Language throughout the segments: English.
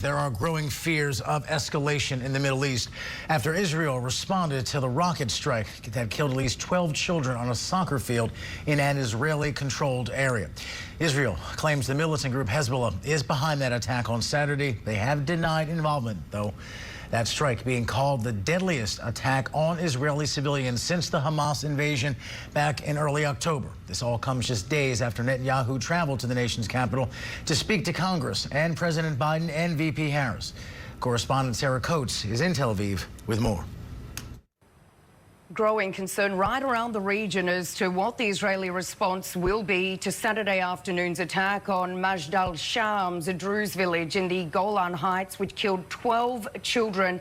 There are growing fears of escalation in the Middle East after Israel responded to the rocket strike that killed at least 12 children on a soccer field in an Israeli-controlled area. Israel claims the militant group Hezbollah is behind that attack on Saturday. They have denied involvement, though. That strike being called the deadliest attack on Israeli civilians since the Hamas invasion back in early October. This all comes just days after Netanyahu traveled to the nation's capital to speak to Congress and President Biden and VP Harris. Correspondent Sarah Coates is in Tel Aviv with more. Growing concern right around the region as to what the Israeli response will be to Saturday afternoon's attack on Majd al-Sham's, a Druze village in the Golan Heights, which killed 12 children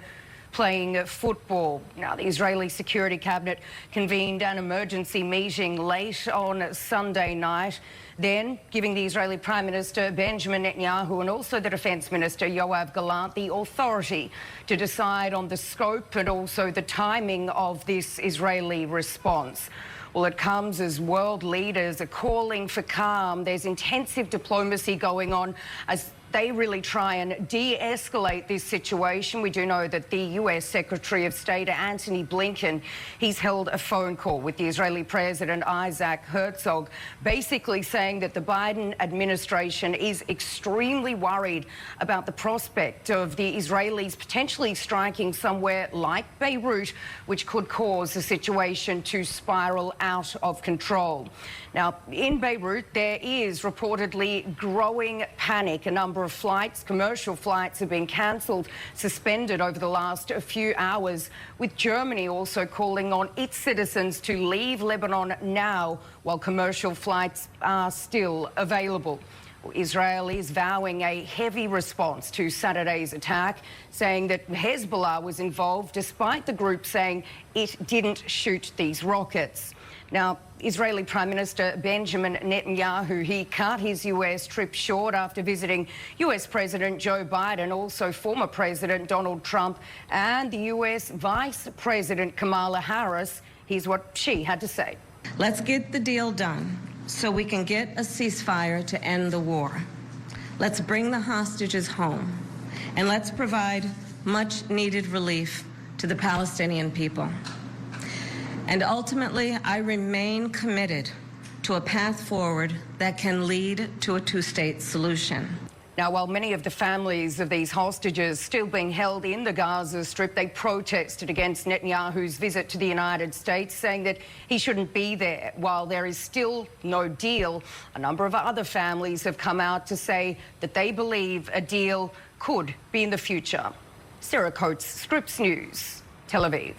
playing football. Now, the Israeli Security Cabinet convened an emergency meeting late on Sunday night, then giving the Israeli Prime Minister Benjamin Netanyahu and also the Defence Minister Yoav Gallant the authority to decide on the scope and also the timing of this Israeli response. Well, it comes as world leaders are calling for calm. There's intensive diplomacy going on as they really try and de-escalate this situation. We do know that the US Secretary of State, Antony Blinken, he's held a phone call with the Israeli President Isaac Herzog, basically saying that the Biden administration is extremely worried about the prospect of the Israelis potentially striking somewhere like Beirut, which could cause the situation to spiral out of control. Now, in Beirut, there is reportedly growing panic. A number of flights, commercial flights, have been cancelled, suspended over the last few hours, with Germany also calling on its citizens to leave Lebanon now while commercial flights are still available. Israel is vowing a heavy response to Saturday's attack, saying that Hezbollah was involved, despite the group saying it didn't shoot these rockets. Now, Israeli Prime Minister Benjamin Netanyahu, he cut his US trip short after visiting US President Joe Biden, also former President Donald Trump, and the US Vice President Kamala Harris. Here's what she had to say. Let's get the deal done so we can get a ceasefire to end the war. Let's bring the hostages home, and let's provide much-needed relief to the Palestinian people. And ultimately, I remain committed to a path forward that can lead to a two-state solution. Now, while many of the families of these hostages still being held in the Gaza Strip, they protested against Netanyahu's visit to the United States, saying that he shouldn't be there. While there is still no deal, a number of other families have come out to say that they believe a deal could be in the future. Sarah Coates, Scripps News, Tel Aviv.